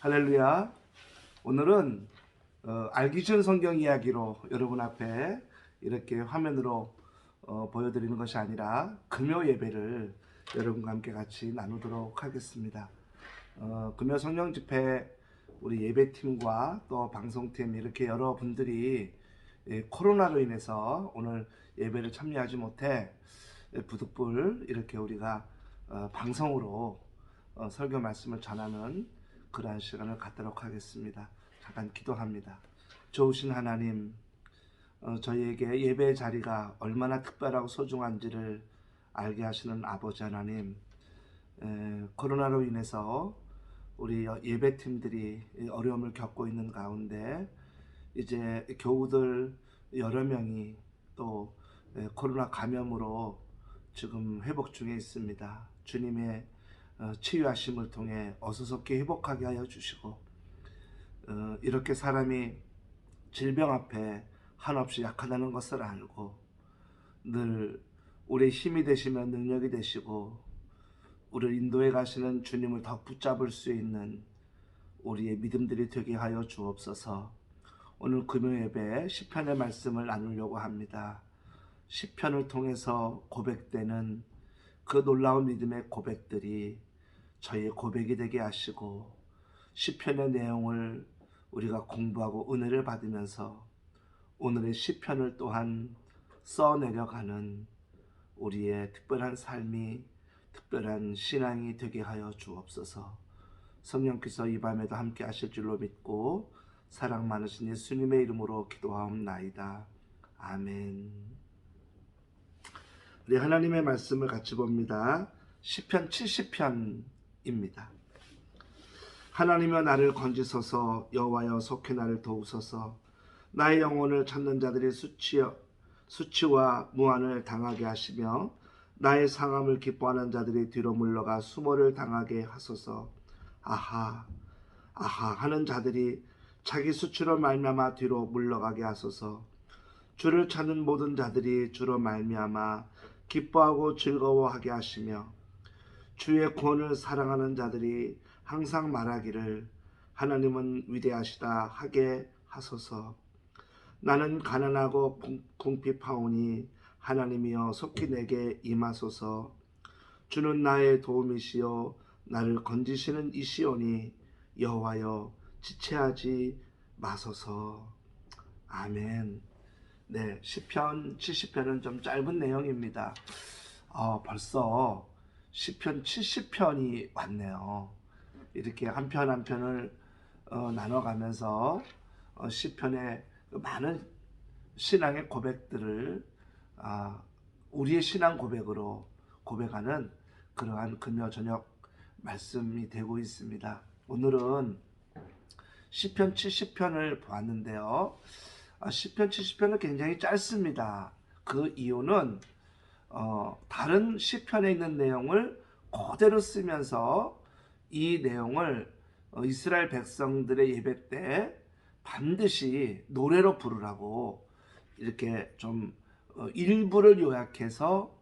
할렐루야. 오늘은 알기 쉬운 성경 이야기로 여러분 앞에 이렇게 화면으로 보여드리는 것이 아니라 금요 예배를 여러분과 함께 같이 나누도록 하겠습니다. 금요 성령 집회 우리 예배팀과 또 방송팀 이렇게 여러분들이 코로나로 인해서 오늘 예배를 참여하지 못해 부득불 이렇게 우리가 방송으로 설교 말씀을 전하는 그러한 시간을 갖도록 하겠습니다. 잠깐 기도합니다. 좋으신 하나님, 저희에게 예배의 자리가 얼마나 특별하고 소중한지를 알게 하시는 아버지 하나님, 코로나로 인해서 우리 예배팀들이 어려움을 겪고 있는 가운데 이제 교우들 여러 명이 또 코로나 감염으로 지금 회복 중에 있습니다. 주님의 치유하심을 통해 어수선하게 회복하게 하여 주시고, 이렇게 사람이 질병 앞에 한없이 약하다는 것을 알고 늘 우리의 힘이 되시며 능력이 되시고 우리를 인도해 가시는 주님을 더 붙잡을 수 있는 우리의 믿음들이 되게 하여 주옵소서. 오늘 금요 예배 시편의 말씀을 나누려고 합니다. 시편을 통해서 고백되는 그 놀라운 믿음의 고백들이 저희의 고백이 되게 하시고, 시편의 내용을 우리가 공부하고 은혜를 받으면서 오늘의 시편을 또한 써내려가는 우리의 특별한 삶이, 특별한 신앙이 되게 하여 주옵소서. 성령께서 이 밤에도 함께 하실 줄로 믿고 사랑 많으신 예수님의 이름으로 기도하옵나이다. 아멘. 우리 하나님의 말씀을 같이 봅니다. 시편 70편입니다. 하나님여 나를 건지소서, 여호와여 속히 나를 도우소서. 나의 영혼을 찾는 자들이 수치와 무한을 당하게 하시며 나의 상함을 기뻐하는 자들이 뒤로 물러가 수모를 당하게 하소서. 아하 하는 자들이 자기 수치로 말미암아 뒤로 물러가게 하소서. 주를 찾는 모든 자들이 주로 말미암아 기뻐하고 즐거워하게 하시며 주의 구원을 사랑하는 자들이 항상 말하기를 하나님은 위대하시다 하게 하소서. 나는 가난하고 궁핍하오니 하나님이여 속히 내게 임하소서. 주는 나의 도움이시요 나를 건지시는 이시오니 여호와여 지체하지 마소서. 아멘. 네, 시편 70편은 좀 짧은 내용입니다. 벌써 시편 70편이 왔네요. 이렇게 한 편 한 편을 나눠가면서 시편의 많은 신앙의 고백들을 우리의 신앙 고백으로 고백하는 그러한 금요 저녁 말씀이 되고 있습니다. 오늘은 시편 70편을 보았는데요. 시편 70편은 굉장히 짧습니다. 그 이유는 다른 시편에 있는 내용을 그대로 쓰면서 이 내용을 이스라엘 백성들의 예배 때 반드시 노래로 부르라고 이렇게 좀 일부를 요약해서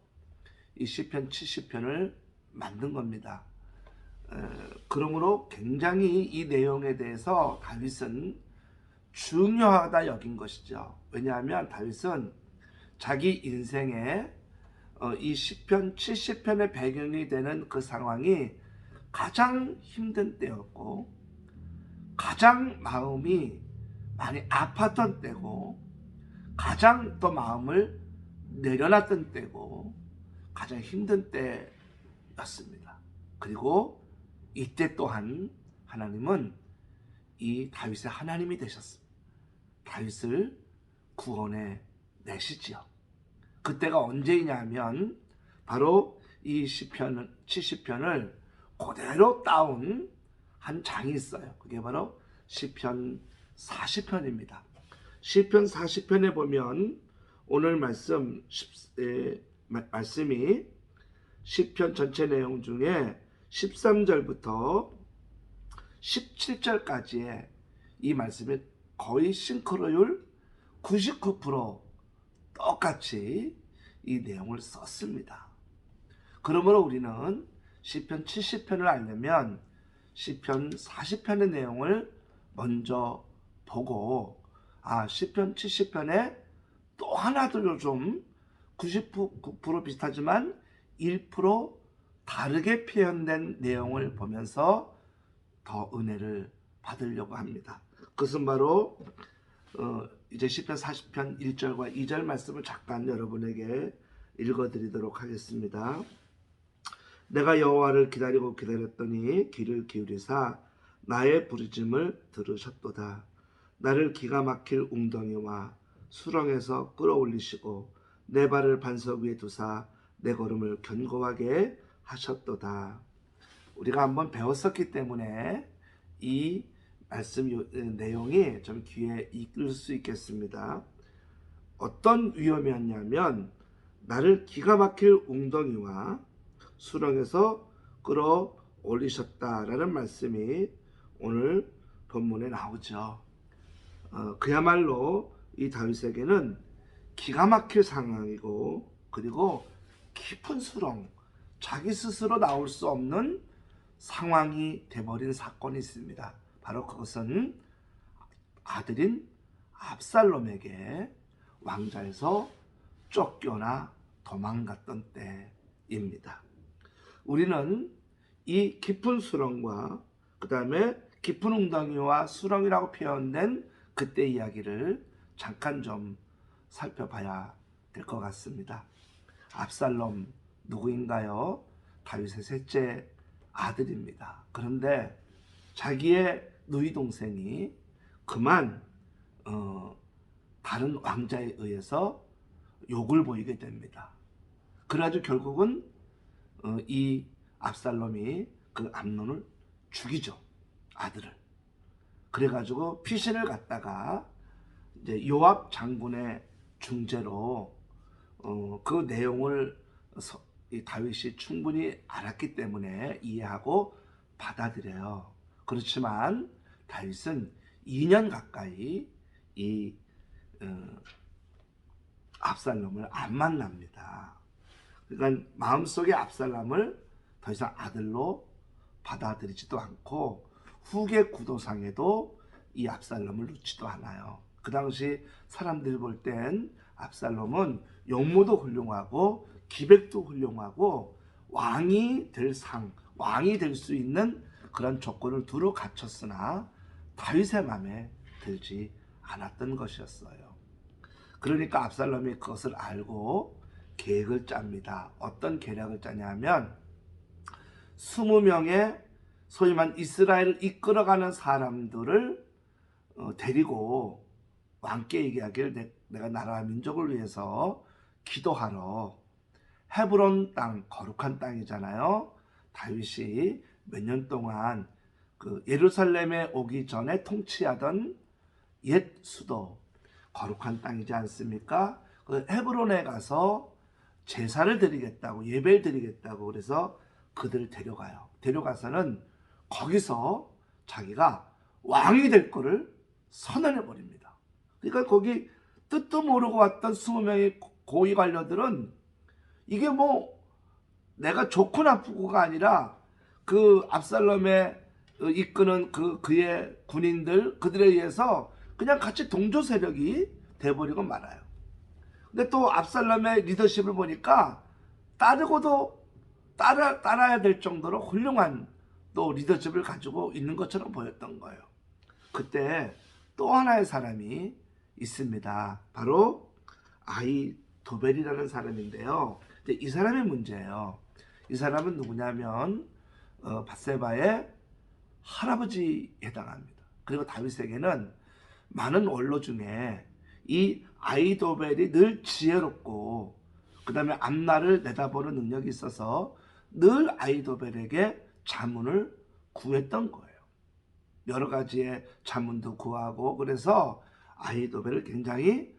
이 시편 70편을 만든 겁니다. 그러므로 굉장히 이 내용에 대해서 다윗은 중요하다 여긴 것이죠. 왜냐하면 다윗은 자기 인생에 이 시편 70편의 배경이 되는 그 상황이 가장 힘든 때였고, 가장 마음이 많이 아팠던 때고, 가장 또 마음을 내려놨던 때고, 가장 힘든 때였습니다. 그리고 이때 또한 하나님은 이 다윗의 하나님이 되셨습니다. 다윗을 구원해 내시지요. 그때가 언제이냐 하면 바로 이 시편 70편을 그대로 따온 한 장이 있어요. 그게 바로 시편 40편입니다. 시편 40편에 보면 오늘 말씀이 시편 전체 내용 중에 13절부터 17절까지의 이 말씀이 거의 싱크로율 99% 똑같이 이 내용을 썼습니다. 그러므로 우리는 시편 70편을 알려면 시편 40편의 내용을 먼저 보고 시편 70편에 또 하나도 좀 99% 비슷하지만 1% 다르게 표현된 내용을 보면서 더 은혜를 받으려고 합니다. 그것은 바로 이제 시편 40편 1절과 2절 말씀을 잠깐 여러분에게 읽어드리도록 하겠습니다. 내가 여호와를 기다리고 기다렸더니 귀를 기울이사 나의 부르짖음을 들으셨도다. 나를 기가 막힐 웅덩이와 수렁에서 끌어올리시고 내 발을 반석 위에 두사 내 걸음을 견고하게 하셨도다. 우리가 한번 배웠었기 때문에 이 말씀 내용이 좀 귀에 익을 수 있겠습니다. 어떤 위험이었냐면 나를 기가 막힐 웅덩이와 수렁에서 끌어올리셨다라는 말씀이 오늘 본문에 나오죠. 그야말로 이 다윗에게는 기가 막힐 상황이고 그리고 깊은 수렁, 자기 스스로 나올 수 없는 상황이 돼버린 사건이 있습니다. 바로 그것은 아들인 압살롬에게 왕좌에서 쫓겨나 도망갔던 때입니다. 우리는 이 깊은 수렁과 그 다음에 깊은 웅덩이와 수렁이라고 표현된 그때 이야기를 잠깐 좀 살펴봐야 될 것 같습니다. 압살롬 누구인가요? 다윗의 셋째 아들입니다. 그런데 자기의 누이 동생이 그만 다른 왕자에 의해서 욕을 보이게 됩니다. 그래가지고 결국은 이 압살롬이 그 암논을 죽이죠. 아들을. 그래가지고 피신을 갖다가 이제 요압 장군의 중재로 그 내용을 이 다윗이 충분히 알았기 때문에 이해하고 받아들여요. 그렇지만 다윗은 2년 가까이 이 압살롬을 안 만납니다. 그러니까 마음속에 압살롬을 더 이상 아들로 받아들이지도 않고 후계 구도상에도 이 압살롬을 놓지도 않아요. 그 당시 사람들이 볼 땐 압살롬은 용모도 훌륭하고 기백도 훌륭하고 왕이 될 수 있는 그런 조건을 두루 갖췄으나 다윗의 마음에 들지 않았던 것이었어요. 그러니까 압살롬이 그것을 알고 계획을 짭니다. 어떤 계략을 짜냐면 20명의 소위 말 이스라엘을 이끌어가는 사람들을 데리고 왕께 얘기하기를 내가 나라와 민족을 위해서 기도하러 헤브론 땅, 거룩한 땅이잖아요. 다윗이 몇 년 동안 그 예루살렘에 오기 전에 통치하던 옛 수도 거룩한 땅이지 않습니까? 그 헤브론에 가서 제사를 드리겠다고, 예배를 드리겠다고 그래서 그들을 데려가요. 데려가서는 거기서 자기가 왕이 될 거를 선언해 버립니다. 그러니까 거기 뜻도 모르고 왔던 20명의 고위 관료들은 이게 뭐 내가 좋고 나쁘고가 아니라 그 압살롬의 이끄는 그의 군인들 그들에 의해서 그냥 같이 동조 세력이 돼버리고 말아요. 근데 또 압살롬의 리더십을 보니까 따라야 될 정도로 훌륭한 또 리더십을 가지고 있는 것처럼 보였던 거예요. 그때 또 하나의 사람이 있습니다. 바로 아히도벨이라는 사람인데요. 이 사람의 문제예요. 이 사람은 누구냐면 밧세바의 할아버지에 해당합니다. 그리고 다윗에게는 많은 원로 중에 이 아히도벨이 늘 지혜롭고 그 다음에 앞날을 내다보는 능력이 있어서 늘 아히도벨에게 자문을 구했던 거예요. 여러 가지의 자문도 구하고 그래서 아히도벨을 굉장히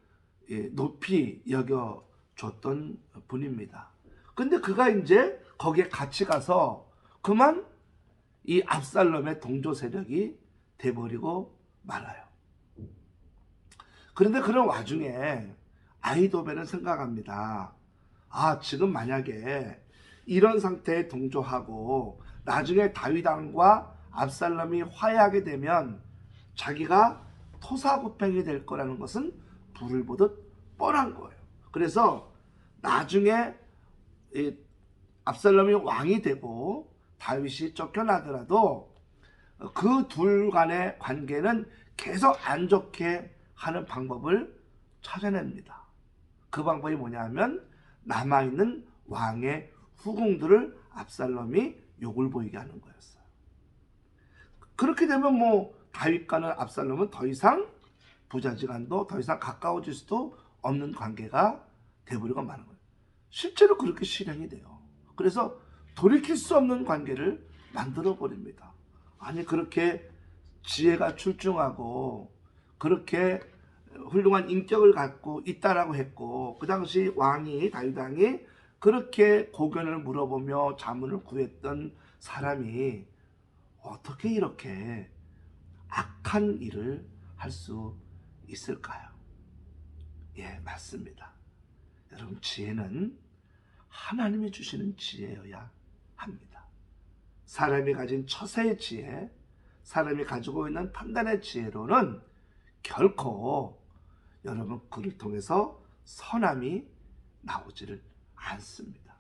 높이 여겨줬던 분입니다. 근데 그가 이제 거기에 같이 가서 그만 이 압살롬의 동조 세력이 돼버리고 말아요. 그런데 그런 와중에 아히도벨은 생각합니다. 지금 만약에 이런 상태에 동조하고 나중에 다윗 왕과 압살롬이 화해하게 되면 자기가 토사구팽이 될 거라는 것은 불을 보듯 뻔한 거예요. 그래서 나중에 이 압살롬이 왕이 되고 다윗이 쫓겨나더라도 그 둘 간의 관계는 계속 안 좋게 하는 방법을 찾아냅니다. 그 방법이 뭐냐면 남아있는 왕의 후궁들을 압살롬이 욕을 보이게 하는 거였어요. 그렇게 되면 뭐 다윗과는 압살롬은 더 이상 부자지간도 더 이상 가까워질 수도 없는 관계가 되버리고 마는 거예요. 실제로 그렇게 실행이 돼요. 그래서 돌이킬 수 없는 관계를 만들어 버립니다. 아니 그렇게 지혜가 출중하고 그렇게 훌륭한 인격을 갖고 있다라고 했고 그 당시 왕이 다윗 왕이 그렇게 고견을 물어보며 자문을 구했던 사람이 어떻게 이렇게 악한 일을 할 수 있을까요? 예, 맞습니다. 여러분 지혜는 하나님이 주시는 지혜여야 합니다. 사람이 가진 처세의 지혜, 사람이 가지고 있는 판단의 지혜로는 결코 여러분 그를 통해서 선함이 나오지를 않습니다.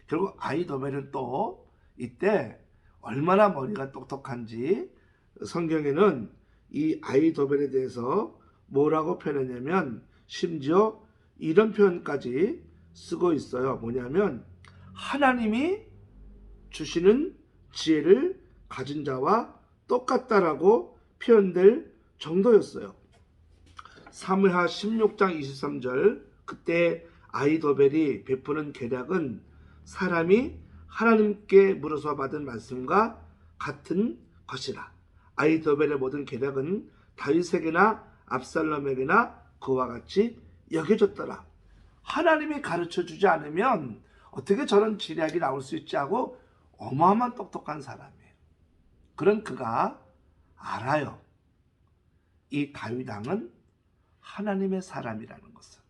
결국 아히도벨은 또 이때 얼마나 머리가 똑똑한지 성경에는 이 아히도벨에 대해서 뭐라고 표현했냐면 심지어 이런 표현까지 쓰고 있어요. 뭐냐면 하나님이 주시는 지혜를 가진 자와 똑같다라고 표현될 정도였어요. 사무엘하 16장 23절 그때 아히도벨이 베푸는 계략은 사람이 하나님께 물어서 받은 말씀과 같은 것이라. 아히도벨의 모든 계략은 다윗에게나 압살롬에게나 그와 같이 여겨졌더라. 하나님이 가르쳐주지 않으면 어떻게 저런 지략이 나올 수 있지 하고 어마어마한 똑똑한 사람이에요. 그런 그가 알아요. 이 다윗 왕은 하나님의 사람이라는 것을.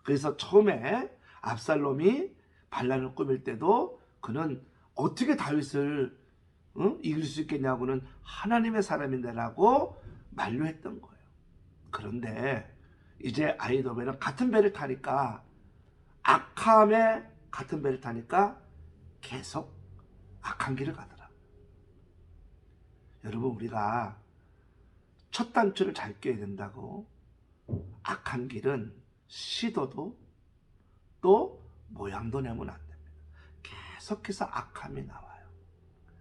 그래서 처음에 압살롬이 반란을 꾸밀 때도 그는 어떻게 다윗을 이길 수 있겠냐고는 하나님의 사람인데라고 만류했던 거예요. 그런데 이제 아히도벨은 같은 배를 타니까 악함에 같은 배를 타니까 계속 악한 길을 가더라. 여러분 우리가 첫 단추를 잘 껴야 된다고 악한 길은 시도도 또 모양도 내면 안 됩니다. 계속해서 악함이 나와요.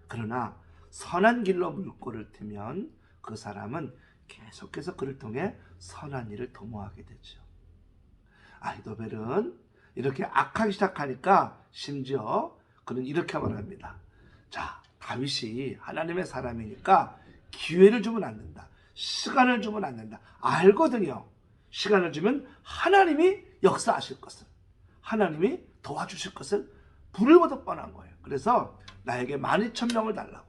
그러나 선한 길로 물꼬를 트면 그 사람은 계속해서 그를 통해 선한 일을 도모하게 되죠. 아히도벨은 이렇게 악하기 시작하니까 심지어 그는 이렇게 말합니다. 자, 다윗이 하나님의 사람이니까 기회를 주면 안 된다. 시간을 주면 안 된다. 알거든요. 시간을 주면 하나님이 역사하실 것을, 하나님이 도와주실 것을 불을 보듯 뻔한 거예요. 그래서 나에게 12,000명을 달라고.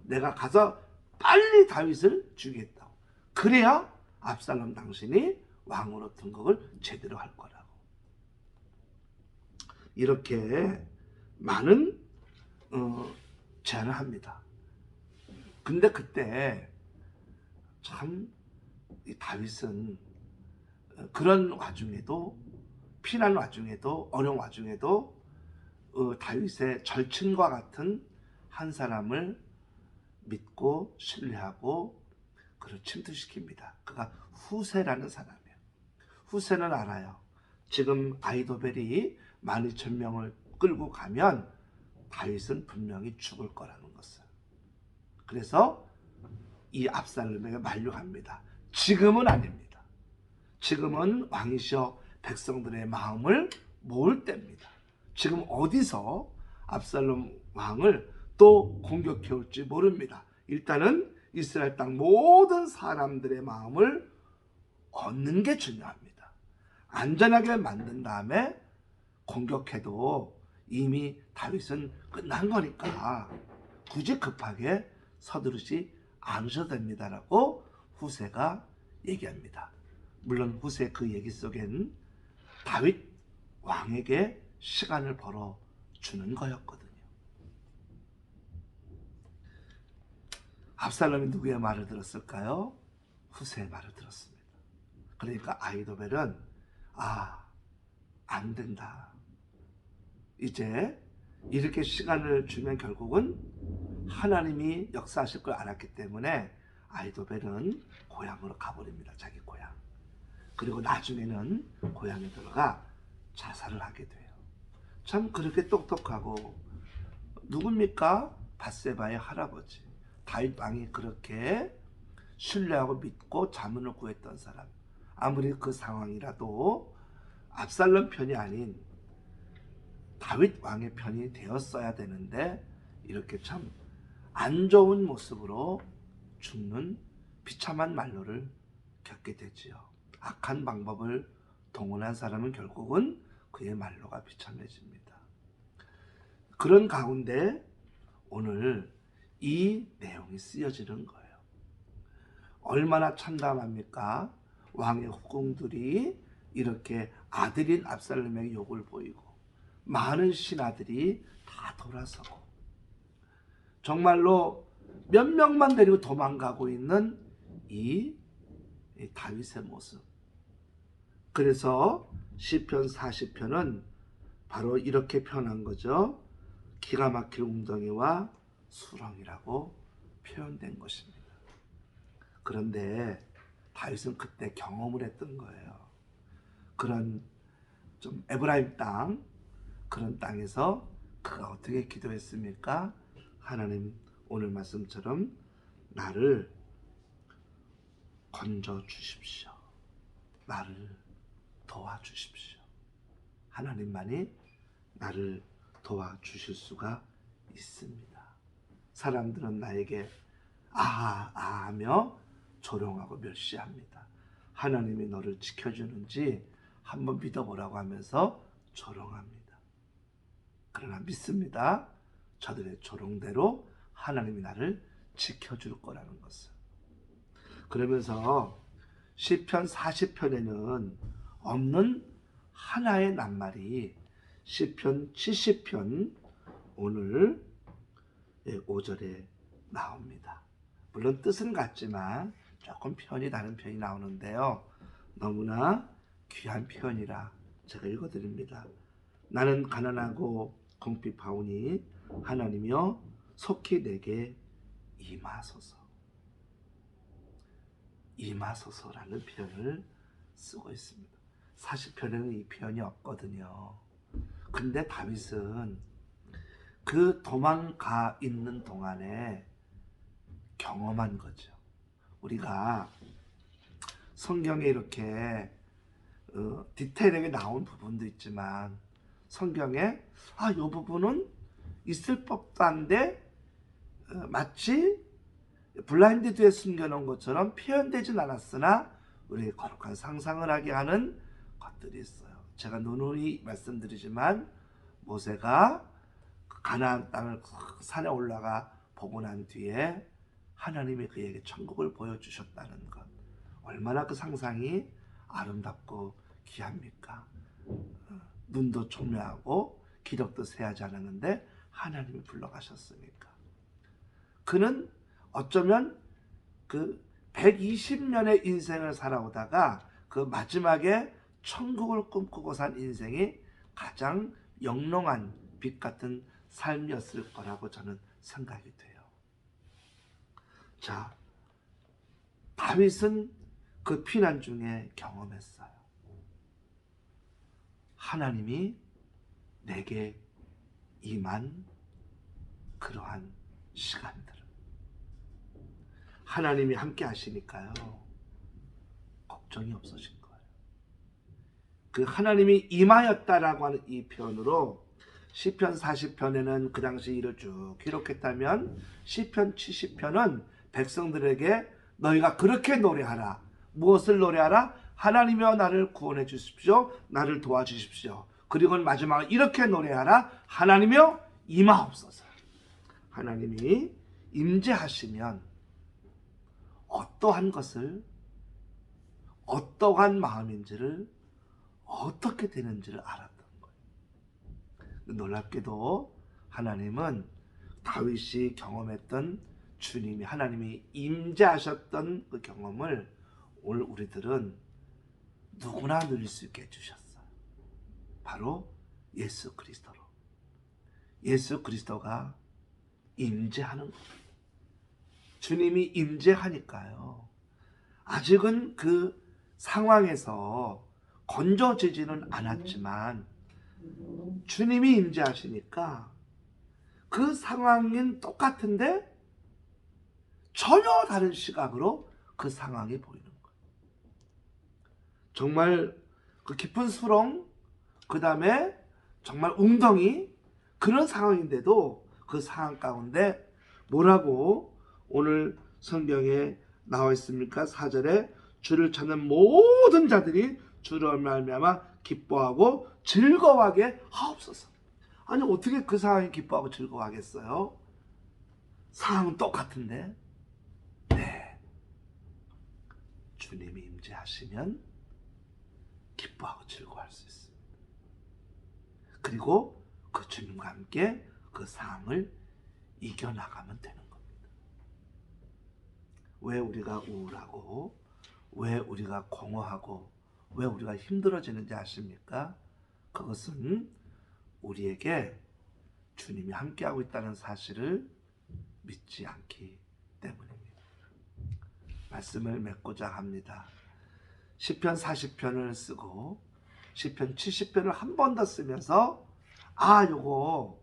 내가 가서 빨리 다윗을 죽이겠다고. 그래야 압살롬 당신이 왕으로 등극을 제대로 할 거라고. 이렇게 많은 제안을 합니다. 근데 그때 참 이 다윗은 그런 와중에도 피난 와중에도 어려운 와중에도 다윗의 절친과 같은 한 사람을 믿고 신뢰하고 그를 침투시킵니다. 그가 후세라는 사람이에요. 후세는 알아요. 지금 아히도벨이 12,000명을 끌고 가면 다윗은 분명히 죽을 거라는 것을. 그래서 이 압살롬에게 만류합니다. 지금은 아닙니다. 지금은 왕이시여 백성들의 마음을 모을 때입니다. 지금 어디서 압살롬 왕을 또 공격해 올지 모릅니다. 일단은 이스라엘 땅 모든 사람들의 마음을 얻는 게 중요합니다. 안전하게 만든 다음에 공격해도 이미 다윗은 끝난 거니까 굳이 급하게 서두르지 않으셔도 됩니다라고 후세가 얘기합니다. 물론 후세 그 얘기 속엔 다윗 왕에게 시간을 벌어주는 거였거든요. 압살롬이 누구의 말을 들었을까요? 후세의 말을 들었습니다. 그러니까 아히도벨은 안 된다. 이제 이렇게 시간을 주면 결국은 하나님이 역사하실 걸 알았기 때문에 아히도벨은 고향으로 가버립니다. 자기 고향. 그리고 나중에는 고향에 들어가 자살을 하게 돼요. 참 그렇게 똑똑하고, 누굽니까? 밧세바의 할아버지 다윗 왕이 그렇게 신뢰하고 믿고 자문을 구했던 사람. 아무리 그 상황이라도 압살롬 편이 아닌 다윗 왕의 편이 되었어야 되는데, 이렇게 참 안 좋은 모습으로 죽는 비참한 말로를 겪게 되지요. 악한 방법을 동원한 사람은 결국은 그의 말로가 비참해집니다. 그런 가운데 오늘 이 내용이 쓰여지는 거예요. 얼마나 참담합니까? 왕의 후궁들이 이렇게 아들인 압살롬에게 욕을 보이고, 많은 신하들이 다 돌아서고, 정말로 몇 명만 데리고 도망가고 있는 이 다윗의 모습. 그래서 시편 40편은 바로 이렇게 표현한 거죠. 기가 막힐 웅덩이와 수렁이라고 표현된 것입니다. 그런데 다윗은 그때 경험을 했던 거예요. 그런 좀 에브라임 땅, 그런 땅에서 그가 어떻게 기도했습니까? 하나님, 오늘 말씀처럼 나를 건져 주십시오. 나를 도와주십시오. 하나님만이 나를 도와주실 수가 있습니다. 사람들은 나에게 하며 조롱하고 멸시합니다. 하나님이 너를 지켜주는지 한번 믿어보라고 하면서 조롱합니다. 그러나 믿습니다. 저들의 조롱대로 하나님이 나를 지켜줄 거라는 것을. 그러면서 시편 40편에는 없는 하나의 낱말이 시편 70편 오늘 5절에 나옵니다. 물론 뜻은 같지만 조금 표현이 다른 표현이 나오는데요. 너무나 귀한 표현이라 제가 읽어드립니다. 나는 가난하고 궁핍하오니 하나님이여 속히 내게 임하소서. 임하소서라는 표현을 쓰고 있습니다. 40편에는 이 표현이 없거든요. 근데 다윗은 그 도망가 있는 동안에 경험한 거죠. 우리가 성경에 이렇게 디테일하게 나온 부분도 있지만, 성경에 이 부분은 있을 법도 한데 마치 블라인드 뒤에 숨겨놓은 것처럼 표현되진 않았으나 우리의 거룩한 상상을 하게 하는 것들이 있어요. 제가 누누이 말씀드리지만, 모세가 가나안 땅을 산에 올라가 보고 난 뒤에 하나님이 그에게 천국을 보여주셨다는 것, 얼마나 그 상상이 아름답고 귀합니까? 눈도 총명하고 기력도 쇠하지 않았는데 하나님이 불러가셨으니까. 그는 어쩌면 그 120년의 인생을 살아오다가 그 마지막에 천국을 꿈꾸고 산 인생이 가장 영롱한 빛 같은 삶이었을 거라고 저는 생각이 돼요. 자, 다윗은 그 피난 중에 경험했어요. 하나님이 내게 임한 그러한 시간들. 하나님이 함께 하시니까요, 걱정이 없어진 거예요. 그 하나님이 임하였다라고 하는 이 표현으로 시편 40편에는 그 당시 일을 쭉 기록했다면, 시편 70편은 백성들에게 너희가 그렇게 노래하라. 무엇을 노래하라? 하나님이여 나를 구원해 주십시오. 나를 도와주십시오. 그리고 마지막에 이렇게 노래하라. 하나님이여 임하옵소서. 하나님이 임재하시면 어떠한 것을, 어떠한 마음인지를, 어떻게 되는지를 알았던 거예요. 놀랍게도 하나님은 다윗이 경험했던 주님이 하나님이 임재하셨던 그 경험을 오늘 우리들은 누구나 누릴 수 있게 해주셨어요. 바로 예수 그리스도로. 예수 그리스도가 임재하는 거예요. 주님이 임재하니까요. 아직은 그 상황에서 건져지지는 않았지만 주님이 임재하시니까 그 상황은 똑같은데 전혀 다른 시각으로 그 상황이 보이는 거예요. 정말 그 깊은 수렁, 그 다음에 정말 웅덩이, 그런 상황인데도 그 상황 가운데 뭐라고 오늘 성경에 나와 있습니까? 4절에 주를 찾는 모든 자들이 주를 말미암아 기뻐하고 즐거워하게 하옵소서. 아니 어떻게 그 상황이 기뻐하고 즐거워하겠어요? 상황은 똑같은데. 네, 주님이 임재하시면 기뻐하고 즐거워할 수 있습니다. 그리고 그 주님과 함께 그 상황을 이겨나가면 되는 겁니다. 왜 우리가 우울하고 왜 우리가 공허하고 왜 우리가 힘들어지는지 아십니까? 그것은 우리에게 주님이 함께하고 있다는 사실을 믿지 않기 때문입니다. 말씀을 맺고자 합니다. 시편 40편을 쓰고 시편 70편을 한 번 더 쓰면서 요거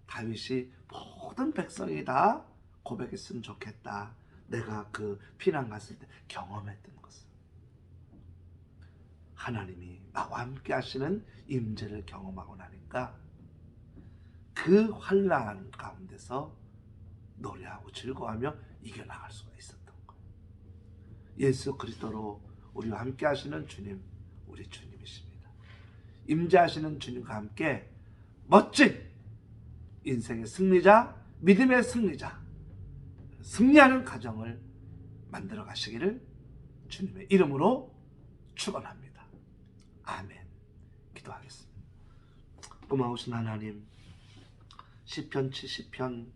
다윗이 모든 백성이 다 고백했으면 좋겠다. 내가 그 피난 갔을 때 경험했던 것을. 하나님이 나와 함께 하시는 임재를 경험하고 나니까 그 환난 가운데서 노래하고 즐거워하며 이겨나갈 수가 있었던 거예요. 예수 그리스도로 우리와 함께 하시는 주님, 우리 주님이십니다. 임재하시는 주님과 함께 멋진 인생의 승리자, 믿음의 승리자, 승리하는 가정을 만들어 가시기를 주님의 이름으로 축원합니다. 아멘. 기도하겠습니다. 고마우신 하나님, 시편 70편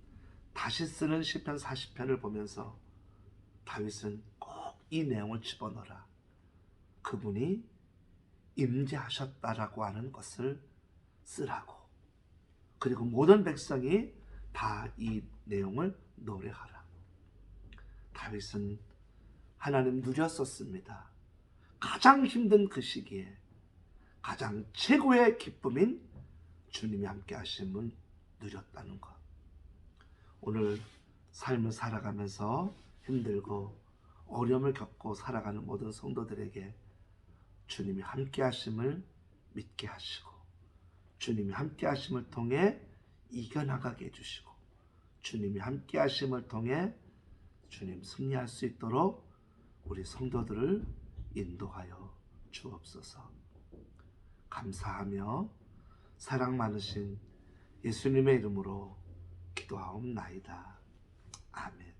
다시 쓰는 시편 40편을 보면서 다윗은 꼭 이 내용을 집어넣어라. 그분이 임재하셨다라고 하는 것을 쓰라고. 그리고 모든 백성이 다 이 내용을 노래하라. 다윗은 하나님 누렸었습니다. 가장 힘든 그 시기에 가장 최고의 기쁨인 주님이 함께 하심을 누렸다는 것. 오늘 삶을 살아가면서 힘들고 어려움을 겪고 살아가는 모든 성도들에게 주님이 함께 하심을 믿게 하시고 주님이 함께 하심을 통해 이겨나가게 해주시고 주님이 함께 하심을 통해 주님 승리할 수 있도록 우리 성도들을 인도하여 주옵소서. 감사하며 사랑 많으신 예수님의 이름으로 기도하옵나이다. 아멘.